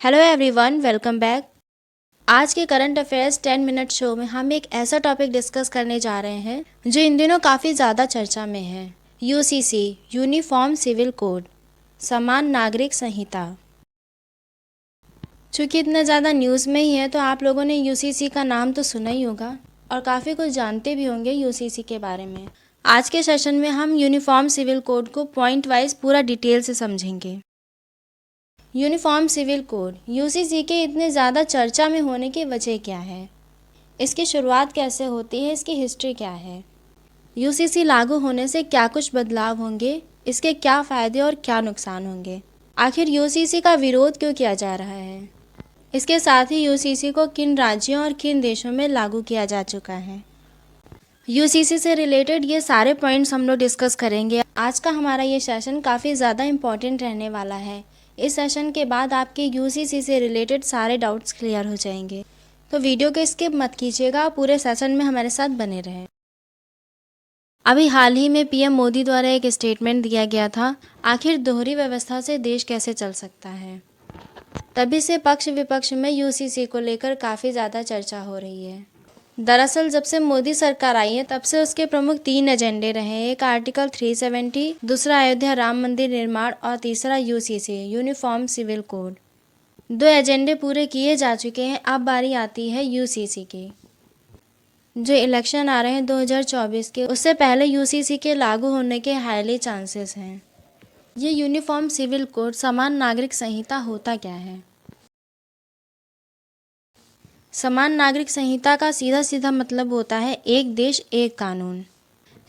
Hello everyone, welcome back. आज के current affairs 10 minute show में हम एक ऐसा टॉपिक डिस्कस करने जा रहे हैं जो इन दिनों काफ़ी ज़्यादा चर्चा में है। यूसीसी यूनिफॉर्म सिविल कोड, समान नागरिक संहिता। चूँकि इतना ज़्यादा न्यूज़ में ही है तो आप लोगों ने यूसीसी का नाम तो सुना ही होगा और काफ़ी कुछ जानते भी होंगे यूसीसी के बारे में। आज के सेशन में हम यूनिफॉर्म सिविल कोड को पॉइंट वाइज पूरा डिटेल से समझेंगे। यूनिफॉर्म सिविल कोड यूसीसी के इतने ज़्यादा चर्चा में होने की वजह क्या है, इसकी शुरुआत कैसे होती है, इसकी हिस्ट्री क्या है, यूसीसी लागू होने से क्या कुछ बदलाव होंगे, इसके क्या फ़ायदे और क्या नुकसान होंगे, आखिर यूसीसी का विरोध क्यों किया जा रहा है, इसके साथ ही यूसीसी को किन राज्यों और किन देशों में लागू किया जा चुका है। यूसीसी से रिलेटेड ये सारे पॉइंट्स हम लोग डिस्कस करेंगे। आज का हमारा ये सेशन काफ़ी ज़्यादा इम्पॉर्टेंट रहने वाला है। इस सेशन के बाद आपके यूसीसी से रिलेटेड सारे डाउट्स क्लियर हो जाएंगे, तो वीडियो को स्किप मत कीजिएगा, पूरे सेशन में हमारे साथ बने रहें। अभी हाल ही में पीएम मोदी द्वारा एक स्टेटमेंट दिया गया था, आखिर दोहरी व्यवस्था से देश कैसे चल सकता है। तभी से पक्ष विपक्ष में यूसीसी को लेकर काफ़ी ज़्यादा चर्चा हो रही है। दरअसल जब से मोदी सरकार आई है तब से उसके प्रमुख 3 एजेंडे रहे। एक आर्टिकल 370, दूसरा अयोध्या राम मंदिर निर्माण और तीसरा यूसीसी यूनिफॉर्म सिविल कोड। 2 एजेंडे पूरे किए जा चुके हैं, अब बारी आती है यूसीसी की। जो इलेक्शन आ रहे हैं 2024 के, उससे पहले यूसीसी के लागू होने के हाईली चांसेस हैं। ये यूनिफॉर्म सिविल कोड समान नागरिक संहिता होता क्या है। समान नागरिक संहिता का सीधा सीधा मतलब होता है एक देश एक कानून।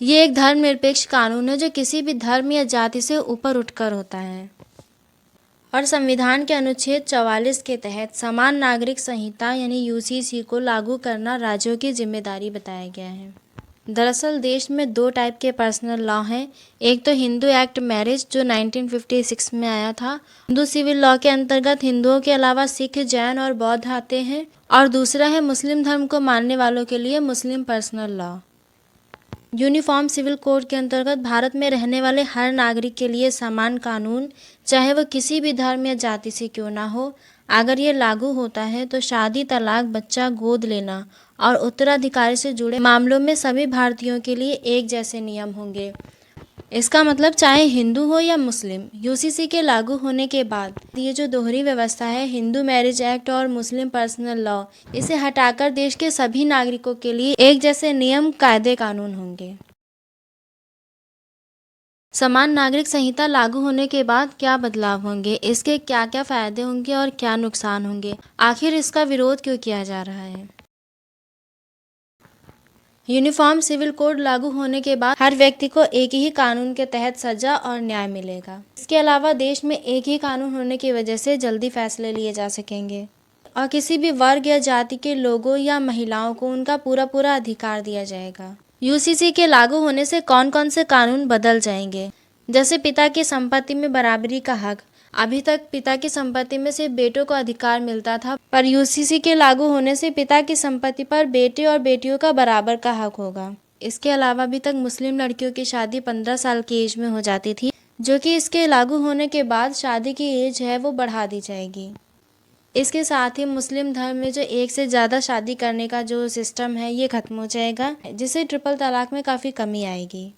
ये एक धर्मनिरपेक्ष कानून है जो किसी भी धर्म या जाति से ऊपर उठकर होता है और संविधान के अनुच्छेद 44 के तहत समान नागरिक संहिता यानी यूसीसी को लागू करना राज्यों की जिम्मेदारी बताया गया है। दरअसल देश में 2 टाइप के पर्सनल लॉ हैं। एक तो हिंदू एक्ट मैरिज जो 1956 में आया था। हिंदू सिविल लॉ के अंतर्गत हिंदुओं के अलावा सिख, जैन और बौद्ध आते हैं, और दूसरा है मुस्लिम धर्म को मानने वालों के लिए Muslim personal law. Uniform civil code के अंतर्गत भारत में रहने वाले हर नागरिक के लिए समान कानून, चाहे वह किसी भी धर्म या जाति से क्यों ना हो, अगर ये लागू होता है तो शादी, तलाक, बच्चा गोद लेना और उत्तराधिकारी से जुड़े मामलों में सभी भारतीयों के लिए एक जैसे नियम होंगे। इसका मतलब चाहे हिंदू हो या मुस्लिम। यूसीसी के लागू होने के बाद ये जो दोहरी व्यवस्था है, हिंदू मैरिज एक्ट और मुस्लिम पर्सनल लॉ, इसे हटाकर देश के सभी नागरिकों के लिए एक जैसे नियम, कायदे, कानून होंगे। समान नागरिक संहिता लागू होने के बाद क्या बदलाव होंगे, इसके क्या क्या फायदे होंगे और क्या नुकसान होंगे, आखिर इसका विरोध क्यों किया जा रहा है। यूनिफॉर्म सिविल कोड लागू होने के बाद हर व्यक्ति को एक ही कानून के तहत सजा और न्याय मिलेगा। इसके अलावा देश में एक ही कानून होने की वजह से जल्दी फैसले लिए जा सकेंगे और किसी भी वर्ग या जाति के लोगों या महिलाओं को उनका पूरा अधिकार दिया जाएगा। यूसीसी के लागू होने से कौन कौन से कानून बदल जाएंगे, जैसे पिता की संपत्ति में बराबरी का हक। अभी तक पिता की संपत्ति में सिर्फ बेटों को अधिकार मिलता था, पर यूसीसी के लागू होने से पिता की संपत्ति पर बेटे और बेटियों का बराबर का हक होगा। इसके अलावा अभी तक मुस्लिम लड़कियों की शादी 15 साल की एज में हो जाती थी, जो कि इसके लागू होने के बाद शादी की एज है वो बढ़ा दी जाएगी। इसके साथ ही मुस्लिम धर्म में जो एक से ज़्यादा शादी करने का जो सिस्टम है ये खत्म हो जाएगा, जिससे ट्रिपल तलाक में काफ़ी कमी आएगी।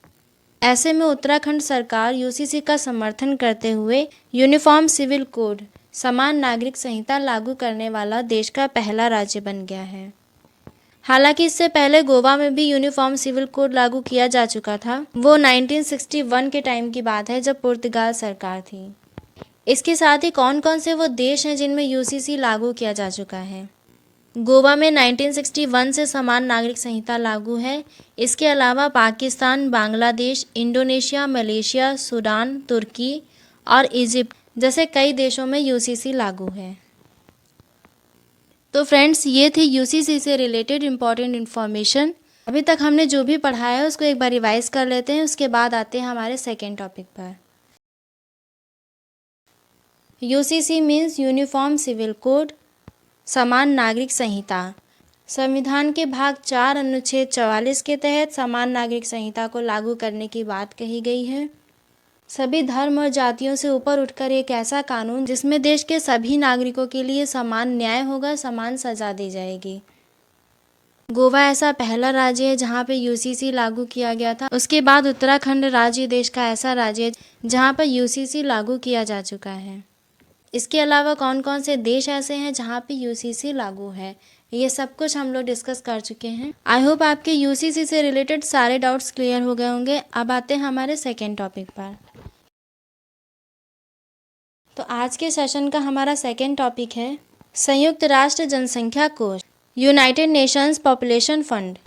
ऐसे में उत्तराखंड सरकार यूसीसी का समर्थन करते हुए यूनिफॉर्म सिविल कोड, समान नागरिक संहिता लागू करने वाला देश का पहला राज्य बन गया है। हालांकि इससे पहले गोवा में भी यूनिफॉर्म सिविल कोड लागू किया जा चुका था। वो 1961 के टाइम की बात है जब पुर्तगाल सरकार थी। इसके साथ ही कौन कौन से वो देश हैं जिनमें यूसीसी लागू किया जा चुका है। गोवा में 1961 से समान नागरिक संहिता लागू है। इसके अलावा Pakistan, Bangladesh, Indonesia, Malaysia, Sudan, तुर्की और इजिप्ट जैसे कई देशों में यूसीसी लागू है। तो फ्रेंड्स, ये थी यूसीसी से रिलेटेड इम्पॉर्टेंट इन्फॉर्मेशन। अभी तक हमने जो भी पढ़ा है उसको एक बार रिवाइज कर लेते हैं, उसके बाद आते हैं हमारे सेकेंड टॉपिक पर। UCC means uniform civil code, समान नागरिक संहिता। संविधान के भाग 4 अनुच्छेद 44 के तहत समान नागरिक संहिता को लागू करने की बात कही गई है। सभी धर्म और जातियों से ऊपर उठकर एक ऐसा कानून जिसमें देश के सभी नागरिकों के लिए समान न्याय होगा, समान सजा दी जाएगी। गोवा ऐसा पहला राज्य है जहां पे यूसीसी लागू किया गया था। उसके बाद उत्तराखंड राज्य देश का ऐसा राज्य है जहां पर यूसीसी लागू किया जा चुका है। इसके अलावा कौन कौन से देश ऐसे हैं जहां पे यूसीसी लागू है, ये सब कुछ हम लोग डिस्कस कर चुके हैं। आई होप आपके यूसीसी से रिलेटेड सारे डाउट्स क्लियर हो गए होंगे। अब आते हैं हमारे सेकेंड टॉपिक पर। तो आज के सेशन का हमारा सेकेंड टॉपिक है संयुक्त राष्ट्र जनसंख्या कोष, यूनाइटेड नेशंस पॉपुलेशन फंड,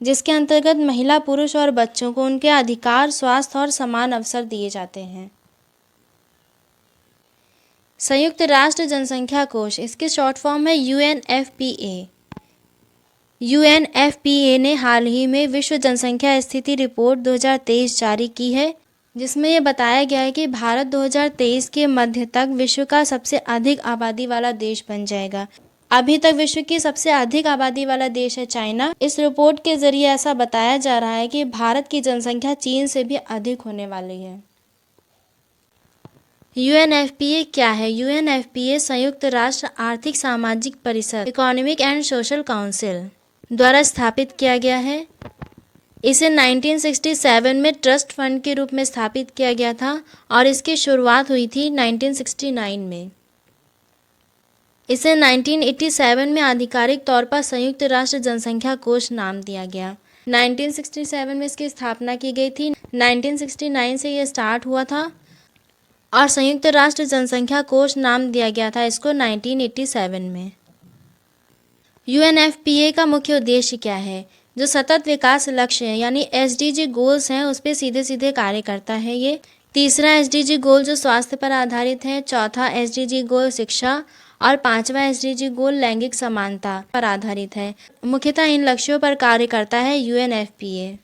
जिसके अंतर्गत महिला, पुरुष और बच्चों को उनके अधिकार, स्वास्थ्य और समान अवसर दिए जाते हैं। संयुक्त राष्ट्र जनसंख्या कोष, इसकी शॉर्ट फॉर्म है यूएनएफपीए। यूएनएफपीए ने हाल ही में विश्व जनसंख्या स्थिति रिपोर्ट 2023 जारी की है, जिसमें ये बताया गया है कि भारत 2023 के मध्य तक विश्व का सबसे अधिक आबादी वाला देश बन जाएगा। अभी तक विश्व की सबसे अधिक आबादी वाला देश है चाइना। इस रिपोर्ट के जरिए ऐसा बताया जा रहा है कि भारत की जनसंख्या चीन से भी अधिक होने वाली है। यूएनएफपीए क्या है? यूएनएफपीए संयुक्त राष्ट्र आर्थिक सामाजिक परिषद, इकोनॉमिक एंड सोशल काउंसिल द्वारा स्थापित किया गया है। इसे 1967 में ट्रस्ट फंड के रूप में स्थापित किया गया था और इसकी शुरुआत हुई थी 1969 में। इसे 1987 में आधिकारिक तौर पर संयुक्त राष्ट्र जनसंख्या कोष नाम दिया गया। 1967 में इसकी स्थापना की गई थी। 1969 से ये स्टार्ट हुआ था और संयुक्त राष्ट्र जनसंख्या कोष नाम दिया गया था इसको 1987 में। यूएनएफपीए का मुख्य उद्देश्य क्या है? जो सतत विकास लक्ष्य है यानी एसडीजी गोल्स हैं उस पर सीधे सीधे कार्य करता है ये। तीसरा एसडीजी गोल जो स्वास्थ्य पर आधारित है, चौथा एसडीजी गोल शिक्षा और पांचवा एसडीजी गोल लैंगिक समानता पर आधारित है। मुख्यतः इन लक्ष्यों पर कार्य करता है यूएनएफपीए।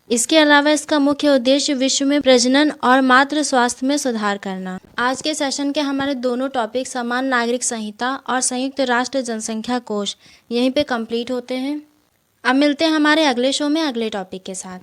इसके अलावा इसका मुख्य उद्देश्य विश्व में प्रजनन और मातृ स्वास्थ्य में सुधार करना। आज के सेशन के हमारे दोनों टॉपिक समान नागरिक संहिता और संयुक्त राष्ट्र जनसंख्या कोष यहीं पे कंप्लीट होते हैं। अब मिलते हैं हमारे अगले शो में अगले टॉपिक के साथ।